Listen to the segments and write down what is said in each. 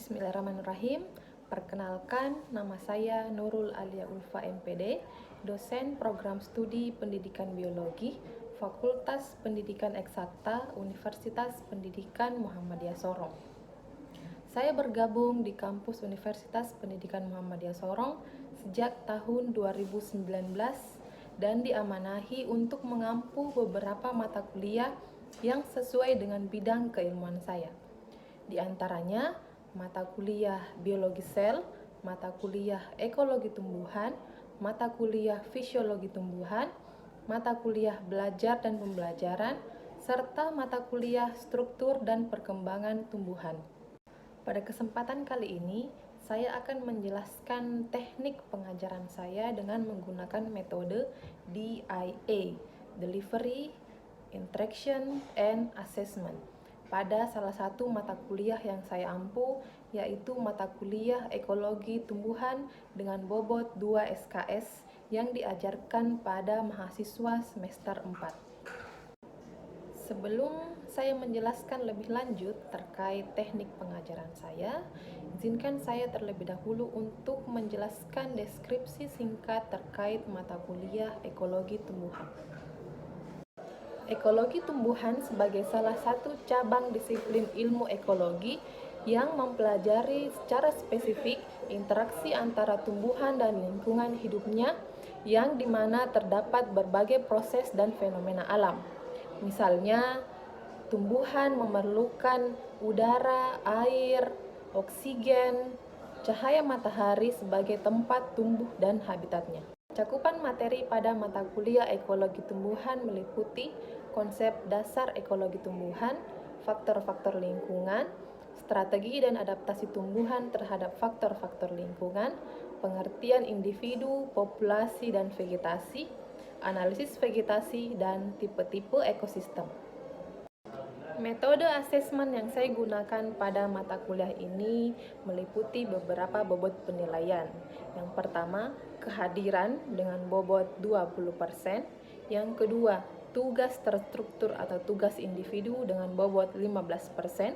Bismillahirrahmanirrahim. Perkenalkan, nama saya Nurul Alia Ulfa MPD, dosen program studi Pendidikan Biologi, Fakultas Pendidikan Eksakta, Universitas Pendidikan Muhammadiyah Sorong. Saya bergabung di kampus Universitas Pendidikan Muhammadiyah Sorong sejak tahun 2019 dan diamanahi untuk mengampu beberapa mata kuliah yang sesuai dengan bidang keilmuan saya. Di antaranya mata kuliah biologi sel, mata kuliah ekologi tumbuhan, mata kuliah fisiologi tumbuhan, mata kuliah belajar dan pembelajaran, serta mata kuliah struktur dan perkembangan tumbuhan. Pada kesempatan kali ini, saya akan menjelaskan teknik pengajaran saya dengan menggunakan metode DIA, Delivery, Interaction, and Assessment, pada salah satu mata kuliah yang saya ampu, yaitu mata kuliah ekologi tumbuhan dengan bobot 2 SKS yang diajarkan pada mahasiswa semester 4. Sebelum saya menjelaskan lebih lanjut terkait teknik pengajaran saya, izinkan saya terlebih dahulu untuk menjelaskan deskripsi singkat terkait mata kuliah ekologi tumbuhan. Ekologi tumbuhan sebagai salah satu cabang disiplin ilmu ekologi yang mempelajari secara spesifik interaksi antara tumbuhan dan lingkungan hidupnya yang dimana terdapat berbagai proses dan fenomena alam. Misalnya, tumbuhan memerlukan udara, air, oksigen, cahaya matahari sebagai tempat tumbuh dan habitatnya. Cakupan materi pada mata kuliah ekologi tumbuhan meliputi konsep dasar ekologi tumbuhan, faktor-faktor lingkungan, strategi dan adaptasi tumbuhan terhadap faktor-faktor lingkungan, pengertian individu, populasi dan vegetasi, analisis vegetasi, dan tipe-tipe ekosistem. Metode asesmen yang saya gunakan pada mata kuliah ini meliputi beberapa bobot penilaian. Yang pertama, kehadiran dengan bobot 20%. Yang kedua, tugas terstruktur atau tugas individu dengan bobot 15%.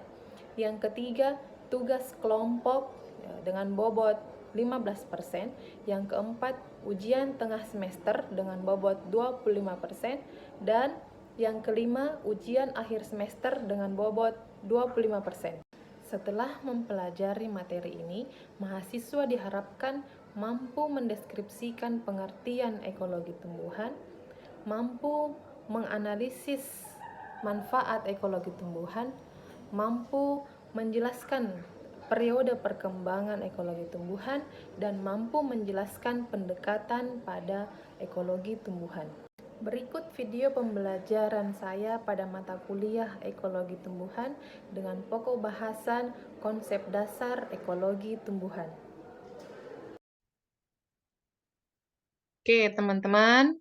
Yang ketiga, tugas kelompok dengan bobot 15%. Yang keempat, ujian tengah semester dengan bobot 25%. Dan yang kelima, ujian akhir semester dengan bobot 25%. Setelah mempelajari materi ini, mahasiswa diharapkan mampu mendeskripsikan pengertian ekologi tumbuhan, mampu menganalisis manfaat ekologi tumbuhan, mampu menjelaskan periode perkembangan ekologi tumbuhan, dan mampu menjelaskan pendekatan pada ekologi tumbuhan. Berikut video pembelajaran saya pada mata kuliah ekologi tumbuhan dengan pokok bahasan konsep dasar ekologi tumbuhan. Oke, teman-teman.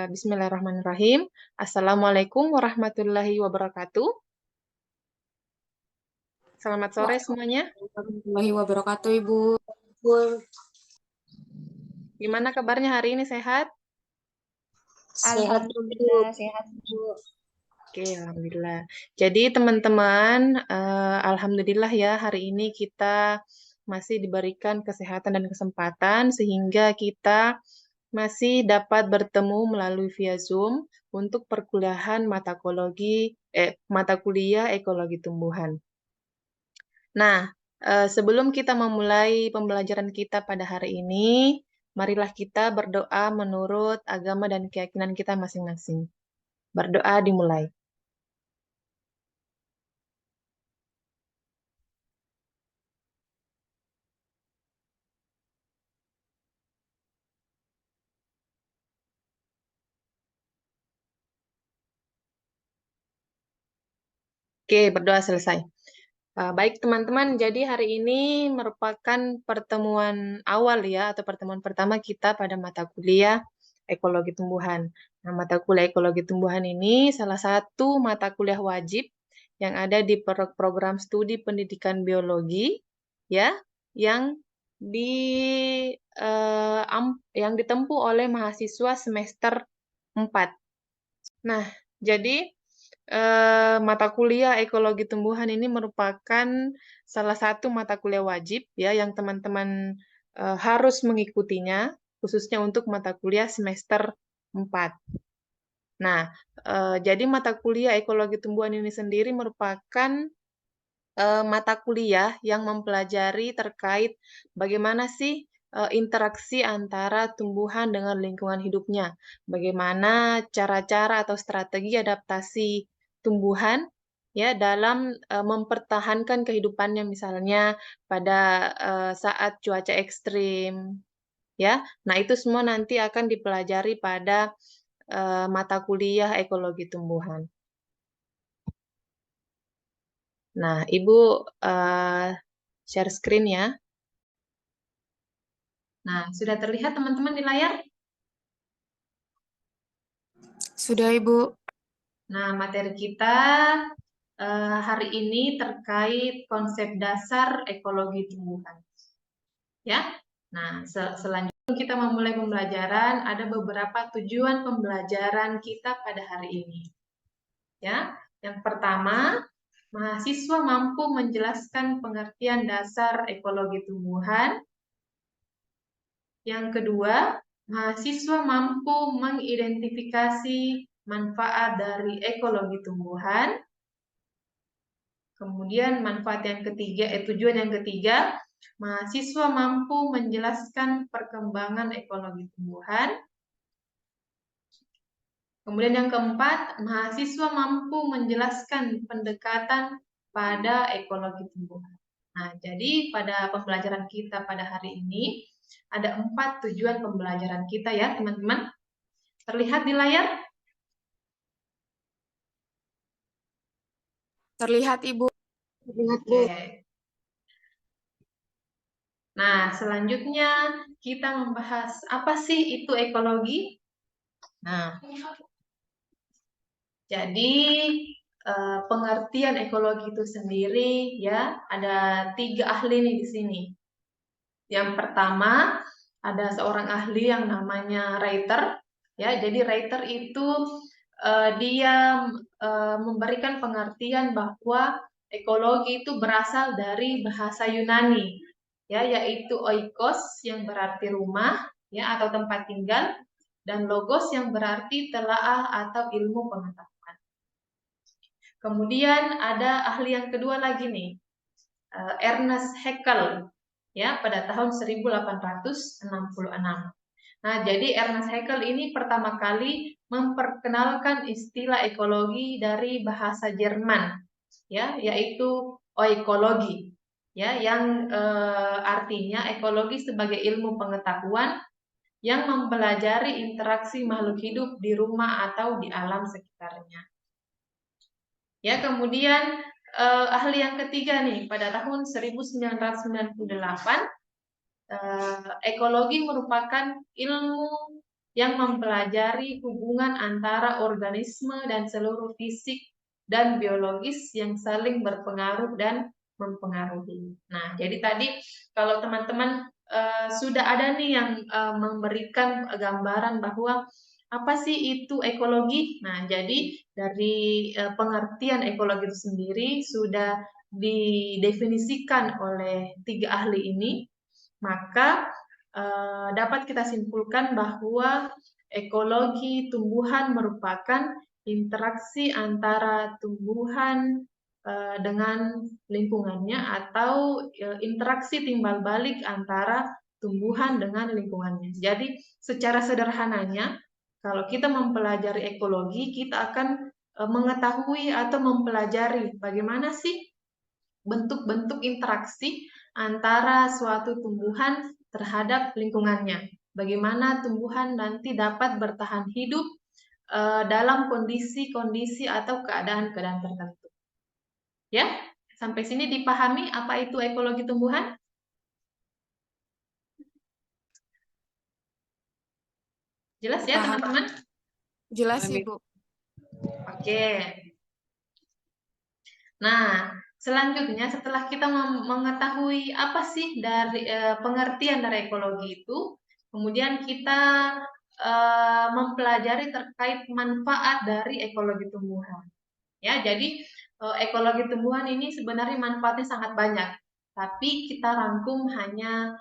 Bismillahirrahmanirrahim. Assalamualaikum warahmatullahi wabarakatuh. Selamat sore semuanya. Warahmatullahi wabarakatuh, Ibu. Gimana kabarnya hari ini, sehat? Alhamdulillah, sehat, Bu. Oke, alhamdulillah. Jadi teman-teman, alhamdulillah ya hari ini kita masih diberikan kesehatan dan kesempatan sehingga kita masih dapat bertemu melalui via Zoom untuk perkuliahan mata kuliah ekologi tumbuhan. Nah, sebelum kita memulai pembelajaran kita pada hari ini, marilah kita berdoa menurut agama dan keyakinan kita masing-masing. Berdoa dimulai. Oke, berdoa selesai. Baik teman-teman, jadi hari ini merupakan pertemuan awal ya, atau pertemuan pertama kita pada mata kuliah ekologi tumbuhan. Nah, mata kuliah ekologi tumbuhan ini salah satu mata kuliah wajib yang ada di program studi pendidikan biologi, ya, yang yang ditempuh oleh mahasiswa semester 4. Nah, jadi mata kuliah ekologi tumbuhan ini merupakan salah satu mata kuliah wajib ya yang teman-teman harus mengikutinya, khususnya untuk mata kuliah semester 4. Nah, jadi mata kuliah ekologi tumbuhan ini sendiri merupakan mata kuliah yang mempelajari terkait bagaimana sih interaksi antara tumbuhan dengan lingkungan hidupnya. Bagaimana cara-cara atau strategi adaptasi tumbuhan ya dalam mempertahankan kehidupannya misalnya pada saat cuaca ekstrim ya. Nah, itu semua nanti akan dipelajari pada mata kuliah ekologi tumbuhan. Nah, Ibu share screen ya. Nah, sudah terlihat teman-teman di layar? Sudah, Ibu. Nah, materi kita hari ini terkait konsep dasar ekologi tumbuhan. Ya. Nah, selanjutnya kita memulai pembelajaran, ada beberapa tujuan pembelajaran kita pada hari ini. Ya. Yang pertama, mahasiswa mampu menjelaskan pengertian dasar ekologi tumbuhan. Yang kedua, mahasiswa mampu mengidentifikasi manfaat dari ekologi tumbuhan. Kemudian manfaat yang ketiga, tujuan yang ketiga, mahasiswa mampu menjelaskan perkembangan ekologi tumbuhan. Kemudian yang keempat, mahasiswa mampu menjelaskan pendekatan pada ekologi tumbuhan. Nah, jadi pada pembelajaran kita pada hari ini, ada 4 tujuan pembelajaran kita ya, teman-teman. Terlihat di layar? Terlihat, Ibu. Terlihat, Bu. Oke. Nah, selanjutnya kita membahas apa sih itu ekologi. Nah, jadi pengertian ekologi itu sendiri ya ada 3 ahli nih di sini. Yang pertama ada seorang ahli yang namanya Reiter ya. Jadi Reiter itu dia memberikan pengertian bahwa ekologi itu berasal dari bahasa Yunani ya, yaitu oikos yang berarti rumah ya atau tempat tinggal, dan logos yang berarti telaah atau ilmu pengetahuan. Kemudian ada ahli yang kedua lagi nih, Ernest Haeckel ya pada tahun 1866. Nah, jadi Ernest Haeckel ini pertama kali memperkenalkan istilah ekologi dari bahasa Jerman ya, yaitu oikologi ya, yang artinya ekologi sebagai ilmu pengetahuan yang mempelajari interaksi makhluk hidup di rumah atau di alam sekitarnya. Ya, kemudian ahli yang ketiga nih pada tahun 1998, ekologi merupakan ilmu yang mempelajari hubungan antara organisme dan seluruh fisik dan biologis yang saling berpengaruh dan mempengaruhi. Nah, jadi tadi kalau teman-teman sudah ada nih yang memberikan gambaran bahwa apa sih itu ekologi? Nah, jadi dari pengertian ekologi itu sendiri sudah didefinisikan oleh 3 ahli ini, maka dapat kita simpulkan bahwa ekologi tumbuhan merupakan interaksi antara tumbuhan dengan lingkungannya atau interaksi timbal balik antara tumbuhan dengan lingkungannya. Jadi secara sederhananya, kalau kita mempelajari ekologi, kita akan mengetahui atau mempelajari bagaimana sih bentuk-bentuk interaksi antara suatu tumbuhan terhadap lingkungannya. Bagaimana tumbuhan nanti dapat bertahan hidup dalam kondisi-kondisi atau keadaan-keadaan tertentu. Ya, sampai sini dipahami apa itu ekologi tumbuhan? Jelas ya, Paham. teman-teman? Jelas, Ibu. Oke. Nah, selanjutnya setelah kita mengetahui apa sih dari pengertian dari ekologi itu, kemudian kita mempelajari terkait manfaat dari ekologi tumbuhan. Ya, jadi ekologi tumbuhan ini sebenarnya manfaatnya sangat banyak, tapi kita rangkum hanya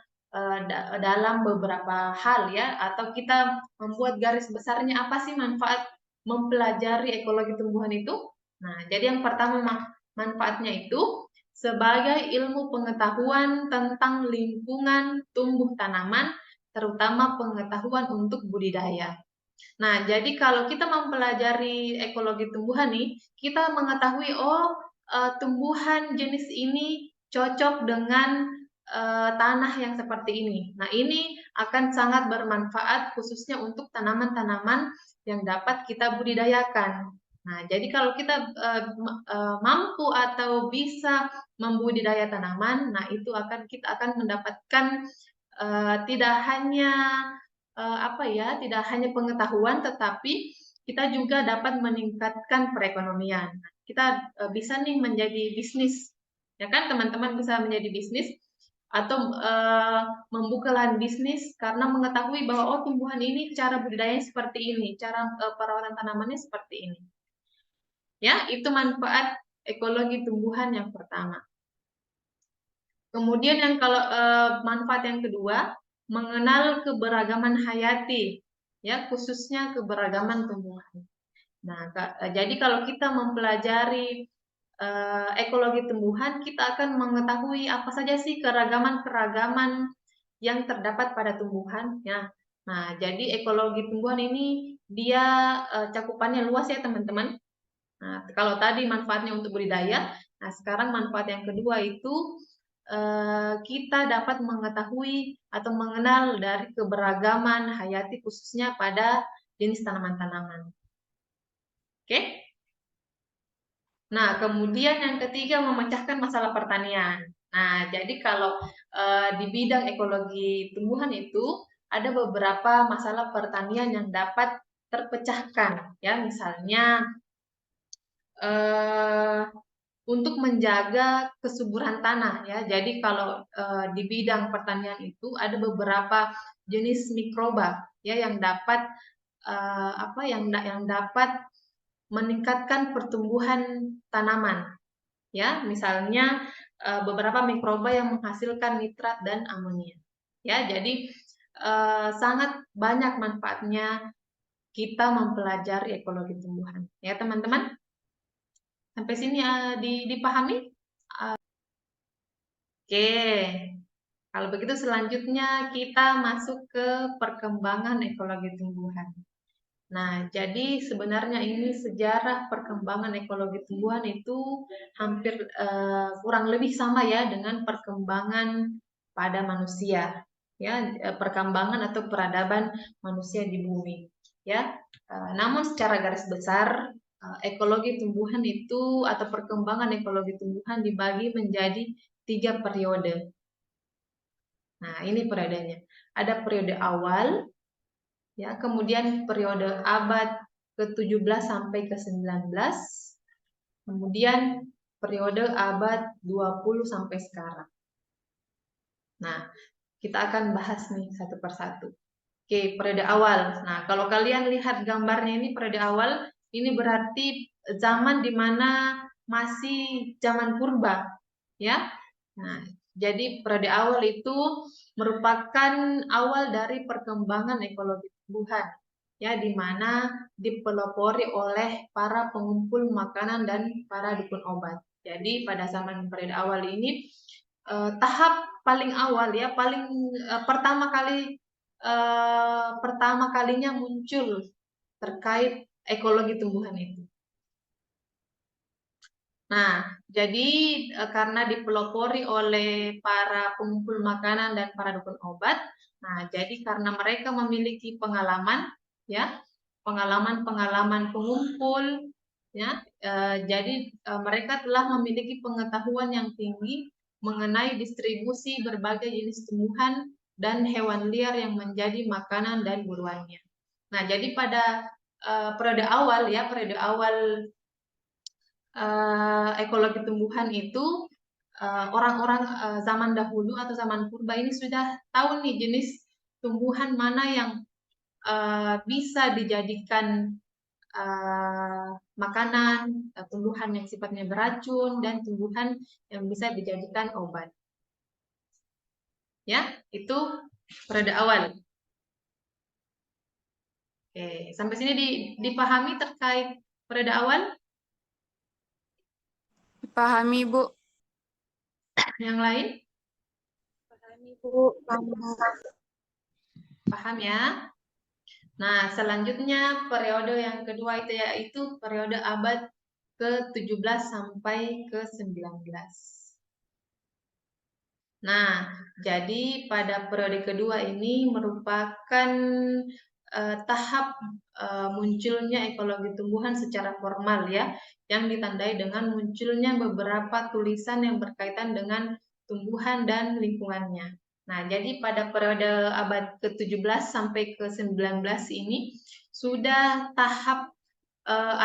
dalam beberapa hal ya, atau kita membuat garis besarnya apa sih manfaat mempelajari ekologi tumbuhan itu. Nah, jadi yang pertama manfaatnya itu sebagai ilmu pengetahuan tentang lingkungan tumbuh tanaman, terutama pengetahuan untuk budidaya. Nah, jadi kalau kita mempelajari ekologi tumbuhan nih, kita mengetahui tumbuhan jenis ini cocok dengan tanah yang seperti ini. Nah, ini akan sangat bermanfaat khususnya untuk tanaman-tanaman yang dapat kita budidayakan. Nah, jadi kalau kita mampu atau bisa membudidaya tanaman, nah itu kita akan mendapatkan tidak hanya tidak hanya pengetahuan, tetapi kita juga dapat meningkatkan perekonomian. Kita bisa nih menjadi bisnis, ya kan teman-teman bisa menjadi bisnis atau membuka lahan bisnis karena mengetahui bahwa tumbuhan ini cara budidayanya seperti ini, cara perawatan tanamannya seperti ini. Ya, itu manfaat ekologi tumbuhan yang pertama. Kemudian manfaat yang kedua, mengenal keberagaman hayati, ya khususnya keberagaman tumbuhan. Nah, jadi kalau kita mempelajari ekologi tumbuhan, kita akan mengetahui apa saja sih keragaman-keragaman yang terdapat pada tumbuhan. Ya. Nah, jadi ekologi tumbuhan ini dia cakupannya luas ya teman-teman. Nah, kalau tadi manfaatnya untuk budidaya, nah sekarang manfaat yang kedua itu kita dapat mengetahui atau mengenal dari keberagaman hayati khususnya pada jenis tanaman-tanaman. Oke? Nah, kemudian yang ketiga memecahkan masalah pertanian. Nah, jadi kalau di bidang ekologi tumbuhan itu ada beberapa masalah pertanian yang dapat terpecahkan, ya misalnya untuk menjaga kesuburan tanah ya. Jadi kalau di bidang pertanian itu ada beberapa jenis mikroba ya yang dapat yang dapat meningkatkan pertumbuhan tanaman. Ya, misalnya beberapa mikroba yang menghasilkan nitrat dan amonia. Ya, jadi sangat banyak manfaatnya kita mempelajari ekologi tumbuhan. Ya, teman-teman. Sampai sini dipahami? Oke, kalau begitu selanjutnya kita masuk ke perkembangan ekologi tumbuhan. Nah, jadi sebenarnya ini sejarah perkembangan ekologi tumbuhan itu hampir kurang lebih sama ya dengan perkembangan pada manusia, ya perkembangan atau peradaban manusia di bumi, ya. Namun secara garis besar ekologi tumbuhan itu atau perkembangan ekologi tumbuhan dibagi menjadi 3 periode. Nah, ini periodenya. Ada periode awal, ya, kemudian periode abad ke-17 sampai ke-19, kemudian periode abad 20 sampai sekarang. Nah, kita akan bahas nih satu persatu. Oke, periode awal. Nah, kalau kalian lihat gambarnya ini periode awal, ini berarti zaman di mana masih zaman purba, ya. Nah, jadi periode awal itu merupakan awal dari perkembangan ekologi tumbuhan, ya, di mana dipelopori oleh para pengumpul makanan dan para dukun obat. Jadi pada zaman periode awal ini tahap paling awal ya, pertama kalinya muncul terkait ekologi tumbuhan itu. Nah, jadi karena dipelopori oleh para pengumpul makanan dan para dukun obat, nah jadi karena mereka memiliki pengalaman, ya, pengalaman pengumpul, ya, jadi mereka telah memiliki pengetahuan yang tinggi mengenai distribusi berbagai jenis tumbuhan dan hewan liar yang menjadi makanan dan buruannya. Nah, jadi pada periode awal ekologi tumbuhan itu orang-orang zaman dahulu atau zaman purba ini sudah tahu nih jenis tumbuhan mana yang bisa dijadikan makanan, tumbuhan yang sifatnya beracun, dan tumbuhan yang bisa dijadikan obat. Ya, itu periode awal. Oke, sampai sini dipahami terkait periode awal? Dipahami, Bu. Yang lain? Pahami, Bu. Paham ya? Nah, selanjutnya periode yang kedua itu yaitu periode abad ke-17 sampai ke-19. Nah, jadi pada periode kedua ini merupakan tahap munculnya ekologi tumbuhan secara formal ya, yang ditandai dengan munculnya beberapa tulisan yang berkaitan dengan tumbuhan dan lingkungannya. Nah, jadi pada periode abad ke-17 sampai ke-19 ini sudah tahap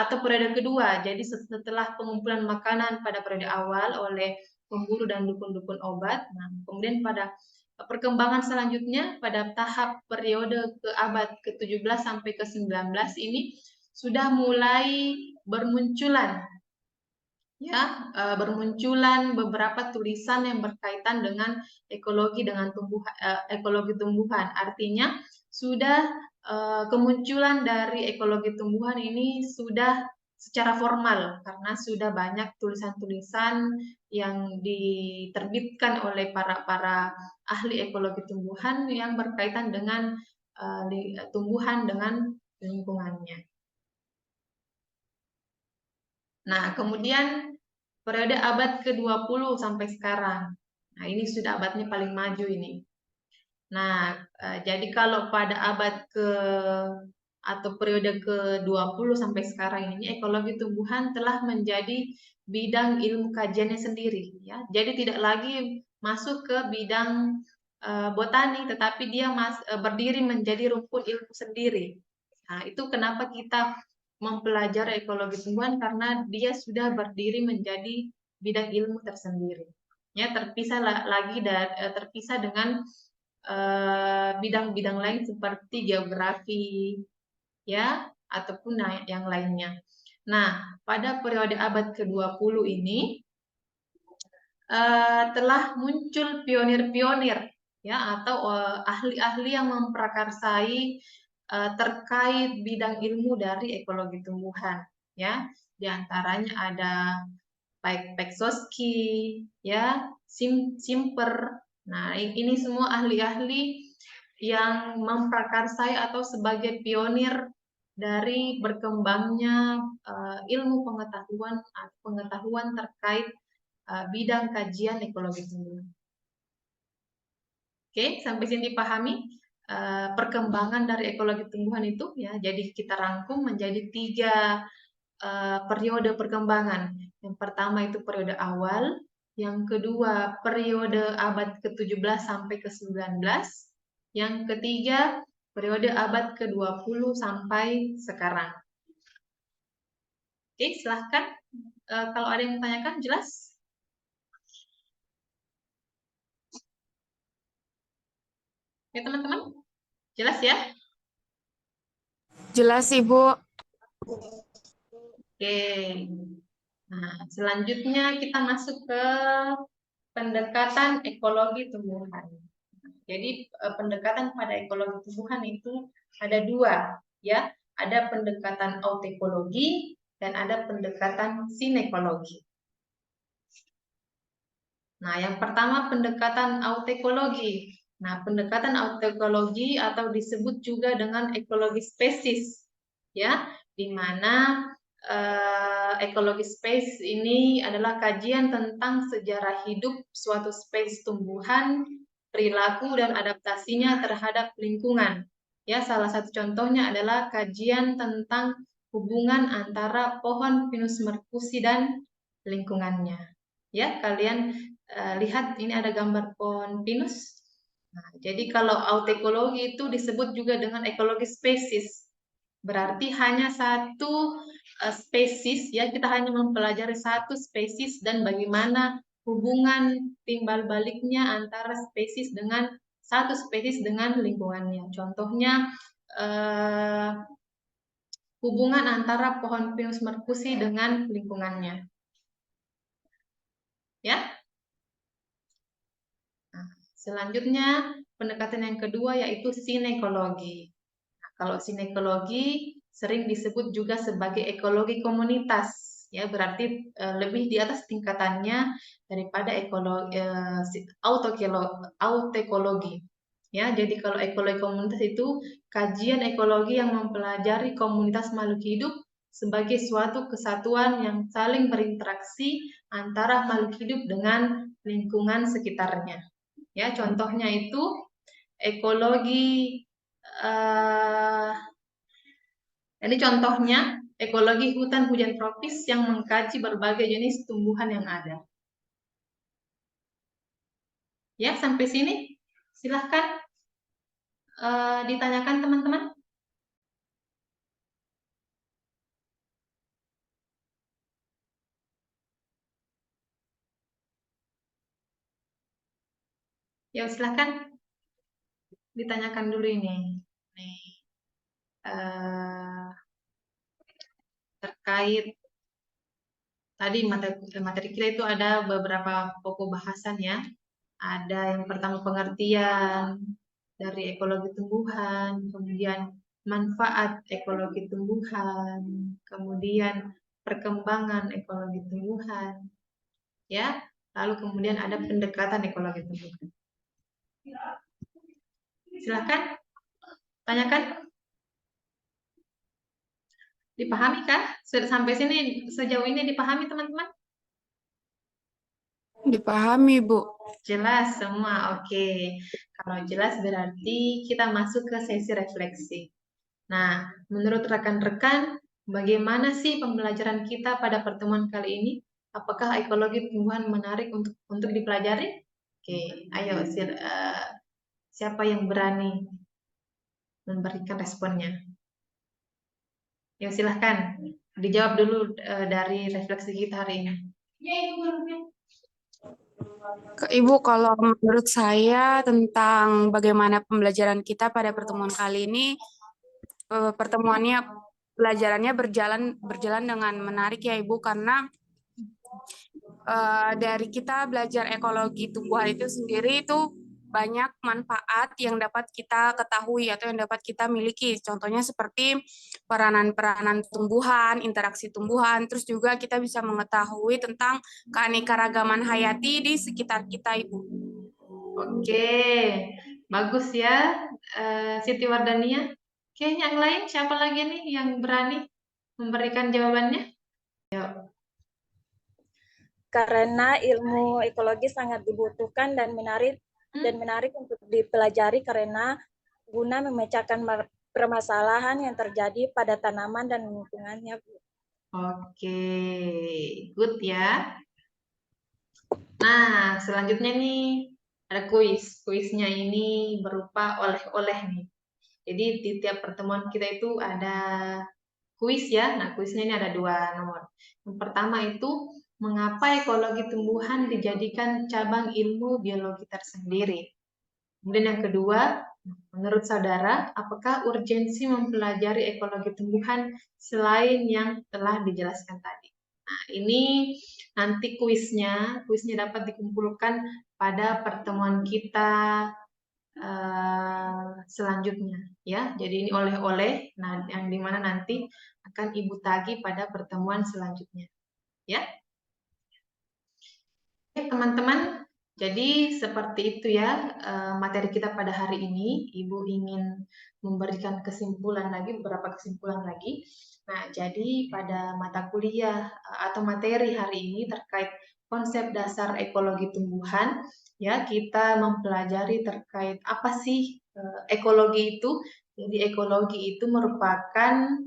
atau periode kedua. Jadi setelah pengumpulan makanan pada periode awal oleh pemburu dan dukun-dukun obat. Nah, kemudian pada perkembangan selanjutnya pada tahap periode ke abad ke-17 sampai ke-19 ini sudah mulai bermunculan ya, bermunculan beberapa tulisan yang berkaitan dengan ekologi tumbuhan. Artinya sudah kemunculan dari ekologi tumbuhan ini sudah secara formal karena sudah banyak tulisan-tulisan yang diterbitkan oleh para ahli ekologi tumbuhan yang berkaitan dengan tumbuhan dengan lingkungannya. Nah, kemudian periode abad ke-20 sampai sekarang. Nah, ini sudah abadnya paling maju ini. Nah, jadi kalau pada abad atau periode ke-20 sampai sekarang ini ekologi tumbuhan telah menjadi bidang ilmu kajiannya sendiri ya. Jadi tidak lagi masuk ke bidang botani tetapi dia berdiri menjadi rumpun ilmu sendiri. Nah, itu kenapa kita mempelajari ekologi tumbuhan karena dia sudah berdiri menjadi bidang ilmu tersendiri. Ya, terpisah dengan bidang-bidang lain seperti geografi, ya, ataupun yang lainnya. Nah, pada periode abad ke-20 ini telah muncul pionir-pionir, ya, atau ahli-ahli yang memprakarsai terkait bidang ilmu dari ekologi tumbuhan, ya. Di antaranya ada Peksosky, ya, Simper. Nah, ini semua ahli-ahli yang memprakarsai atau sebagai pionir dari berkembangnya ilmu pengetahuan terkait bidang kajian ekologi tumbuhan. Oke, sampai sini dipahami perkembangan dari ekologi tumbuhan itu ya. Jadi kita rangkum menjadi 3 periode perkembangan. Yang pertama itu periode awal, yang kedua periode abad ke-17 sampai ke-19, yang ketiga periode abad ke-20 sampai sekarang. Oke, silahkan. Kalau ada yang menanyakan, jelas? Ya teman-teman, jelas ya? Jelas, Ibu. Oke. Nah, selanjutnya kita masuk ke pendekatan ekologi tumbuhan. Jadi pendekatan pada ekologi tumbuhan itu ada 2, ya. Ada pendekatan autekologi dan ada pendekatan sinekologi. Nah, yang pertama pendekatan autekologi. Nah, pendekatan autekologi atau disebut juga dengan ekologi spesies, ya, di mana ekologi spesies ini adalah kajian tentang sejarah hidup suatu spesies tumbuhan, perilaku dan adaptasinya terhadap lingkungan. Ya, salah satu contohnya adalah kajian tentang hubungan antara pohon Pinus mercusi dan lingkungannya. Ya, kalian lihat ini ada gambar pohon pinus. Nah, jadi kalau autekologi itu disebut juga dengan ekologi spesies. Berarti hanya satu spesies, ya, kita hanya mempelajari satu spesies dan bagaimana hubungan timbal baliknya antara spesies dengan lingkungannya. Contohnya hubungan antara pohon pinus mercusi dengan lingkungannya. Ya. Nah, selanjutnya pendekatan yang kedua yaitu sinekologi. Nah, kalau sinekologi sering disebut juga sebagai ekologi komunitas, ya berarti lebih di atas tingkatannya daripada ekologi autekologi. Ya, jadi kalau ekologi komunitas itu kajian ekologi yang mempelajari komunitas makhluk hidup sebagai suatu kesatuan yang saling berinteraksi antara makhluk hidup dengan lingkungan sekitarnya. Ya, contohnya itu ekologi ini contohnya ekologi hutan hujan tropis yang mengkaji berbagai jenis tumbuhan yang ada. Ya, sampai sini silahkan ditanyakan teman-teman. Ya, silahkan ditanyakan dulu ini. Nih, terkait tadi materi kita itu ada beberapa pokok bahasan ya. Ada yang pertama pengertian dari ekologi tumbuhan, kemudian manfaat ekologi tumbuhan, kemudian perkembangan ekologi tumbuhan, ya. Lalu kemudian ada pendekatan ekologi tumbuhan. Silakan tanyakan. Dipahami kah? Sampai sini sejauh ini dipahami teman-teman? Dipahami, Bu. Jelas semua, oke. Kalau jelas berarti kita masuk ke sesi refleksi. Nah, menurut rekan-rekan, bagaimana sih pembelajaran kita pada pertemuan kali ini? Apakah ekologi tumbuhan menarik untuk dipelajari? Oke, ayo siapa yang berani memberikan responnya? Ya, silahkan dijawab dulu dari refleksi kita hari ini. Ibu, kalau menurut saya tentang bagaimana pembelajaran kita pada pertemuan kali ini, pelajarannya berjalan dengan menarik ya Ibu, karena dari kita belajar ekologi tumbuhan itu sendiri itu banyak manfaat yang dapat kita ketahui atau yang dapat kita miliki. Contohnya seperti peranan-peranan tumbuhan, interaksi tumbuhan, terus juga kita bisa mengetahui tentang keanekaragaman hayati di sekitar kita, Ibu. Oke, bagus ya, Siti Wardania. Oke, yang lain siapa lagi nih yang berani memberikan jawabannya? Yuk. Karena ilmu ekologi sangat dibutuhkan dan menarik untuk dipelajari karena guna memecahkan permasalahan yang terjadi pada tanaman dan lingkungannya, Bu. Oke, good ya. Nah, selanjutnya nih ada kuis. Kuisnya ini berupa oleh-oleh nih. Jadi di tiap pertemuan kita itu ada kuis ya. Nah, kuisnya ini ada 2 nomor. Yang pertama itu, mengapa ekologi tumbuhan dijadikan cabang ilmu biologi tersendiri? Kemudian yang kedua, menurut saudara, apakah urgensi mempelajari ekologi tumbuhan selain yang telah dijelaskan tadi? Nah, ini nanti kuisnya dapat dikumpulkan pada pertemuan kita selanjutnya ya. Jadi ini oleh-oleh, nah yang dimana nanti akan Ibu tagih pada pertemuan selanjutnya, ya. Oke, teman-teman, jadi seperti itu ya materi kita pada hari ini. Ibu ingin memberikan kesimpulan lagi, beberapa kesimpulan lagi. Nah, jadi pada mata kuliah atau materi hari ini terkait konsep dasar ekologi tumbuhan, ya kita mempelajari terkait apa sih ekologi itu. Jadi ekologi itu merupakan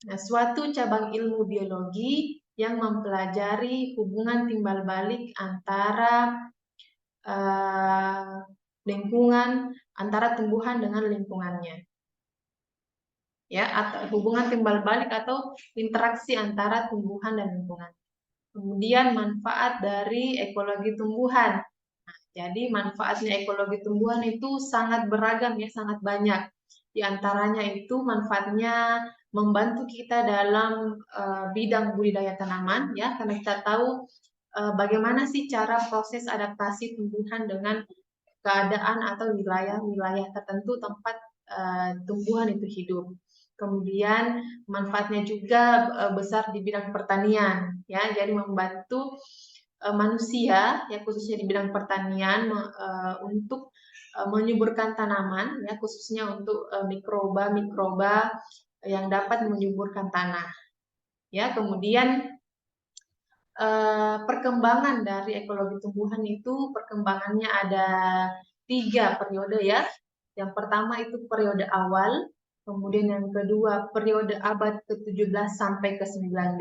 suatu cabang ilmu biologi yang mempelajari hubungan timbal balik antara lingkungan, antara tumbuhan dengan lingkungannya. Ya, atau hubungan timbal balik atau interaksi antara tumbuhan dan lingkungan. Kemudian manfaat dari ekologi tumbuhan. Nah, jadi manfaatnya ekologi tumbuhan itu sangat beragam ya, sangat banyak. Di antaranya itu manfaatnya membantu kita dalam bidang budidaya tanaman, ya, karena kita tahu bagaimana sih cara proses adaptasi tumbuhan dengan keadaan atau wilayah-wilayah tertentu tempat tumbuhan itu hidup. Kemudian manfaatnya juga besar di bidang pertanian, ya, jadi membantu manusia, ya, khususnya di bidang pertanian untuk menyuburkan tanaman, ya, khususnya untuk mikroba-mikroba yang dapat menyuburkan tanah. Ya, kemudian perkembangan dari ekologi tumbuhan itu perkembangannya ada 3 periode, ya. Yang pertama itu periode awal, kemudian yang kedua periode abad ke-17 sampai ke-19,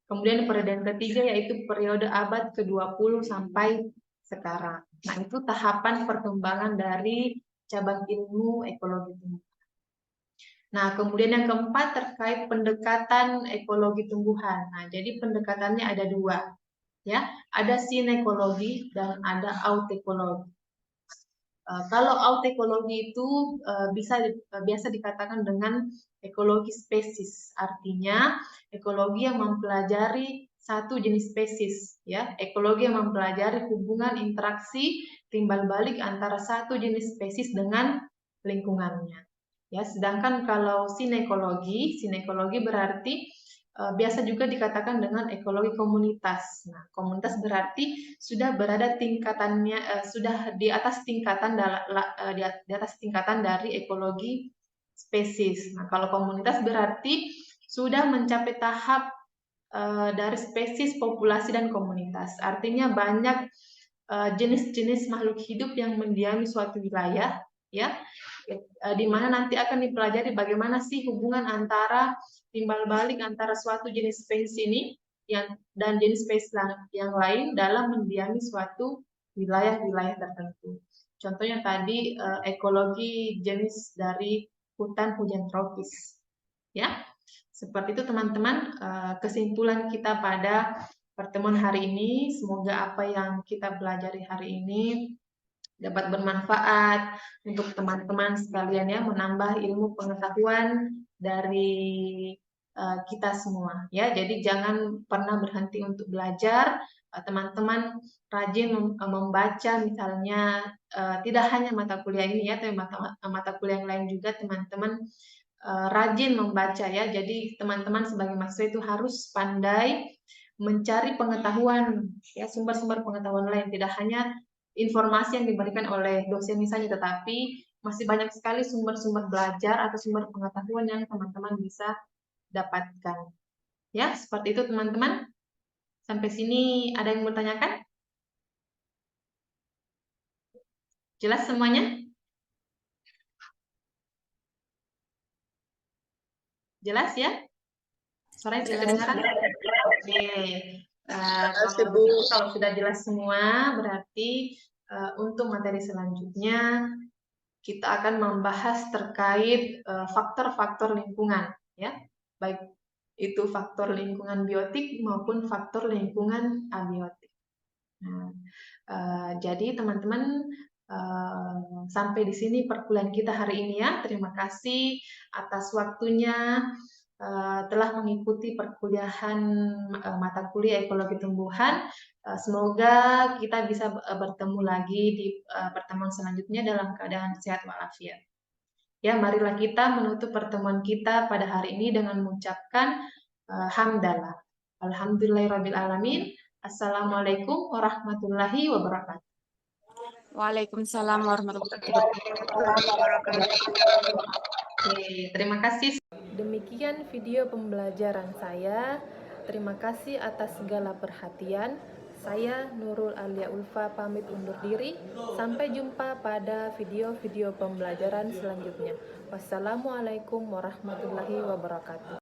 kemudian periode yang ketiga yaitu periode abad ke-20 sampai sekarang. Nah, itu tahapan perkembangan dari cabang ilmu ekologi tumbuhan. Nah, kemudian yang keempat terkait pendekatan ekologi tumbuhan. Nah, jadi pendekatannya ada 2, ya. Ada sinekologi dan ada autekologi. Kalau autekologi itu biasa dikatakan dengan ekologi spesies, artinya ekologi yang mempelajari satu jenis spesies, ya. Ekologi yang mempelajari hubungan interaksi timbal balik antara satu jenis spesies dengan lingkungannya. Ya, sedangkan kalau sinekologi berarti biasa juga dikatakan dengan ekologi komunitas. Nah, komunitas berarti sudah berada tingkatannya, sudah di atas tingkatan di atas tingkatan dari ekologi spesies. Nah, kalau komunitas berarti sudah mencapai tahap dari spesies, populasi, dan komunitas. Artinya banyak jenis-jenis makhluk hidup yang mendiami suatu wilayah, ya, di mana nanti akan dipelajari bagaimana sih hubungan antara timbal balik antara suatu jenis spesies ini dan jenis spesies yang lain dalam mendiami suatu wilayah-wilayah tertentu. Contohnya tadi ekologi jenis dari hutan hujan tropis, ya. Seperti itu teman-teman, kesimpulan kita pada pertemuan hari ini. Semoga apa yang kita pelajari hari ini dapat bermanfaat untuk teman-teman sekalian, ya, menambah ilmu pengetahuan dari kita semua, ya. Jadi jangan pernah berhenti untuk belajar. Teman-teman rajin membaca, misalnya tidak hanya mata kuliah ini, ya, tapi mata kuliah yang lain juga teman-teman rajin membaca, ya. Jadi teman-teman sebagai mahasiswa itu harus pandai mencari pengetahuan, ya, sumber-sumber pengetahuan lain, tidak hanya informasi yang diberikan oleh dosen misalnya, tetapi masih banyak sekali sumber-sumber belajar atau sumber pengetahuan yang teman-teman bisa dapatkan. Ya, seperti itu teman-teman. Sampai sini ada yang mau tanyakan? Jelas semuanya? Jelas, ya? Suaranya tidak kedengaran? Oke. Kalau sudah jelas semua, berarti untuk materi selanjutnya kita akan membahas terkait faktor-faktor lingkungan, ya, baik itu faktor lingkungan biotik maupun faktor lingkungan abiotik. Nah, jadi teman-teman, sampai di sini perkuliahan kita hari ini, ya. Terima kasih atas waktunya telah mengikuti perkuliahan mata kuliah ekologi tumbuhan. Semoga kita bisa bertemu lagi di pertemuan selanjutnya dalam keadaan sehat walafiat. Ya, marilah kita menutup pertemuan kita pada hari ini dengan mengucapkan hamdalah. Alhamdulillahirabbil alamin. Assalamualaikum warahmatullahi wabarakatuh. Waalaikumsalam warahmatullahi wabarakatuh. Oke, terima kasih. Demikian video pembelajaran saya. Terima kasih atas segala perhatian. Saya Nurul Alia Ulfa pamit undur diri. Sampai jumpa pada video-video pembelajaran selanjutnya. Wassalamualaikum warahmatullahi wabarakatuh.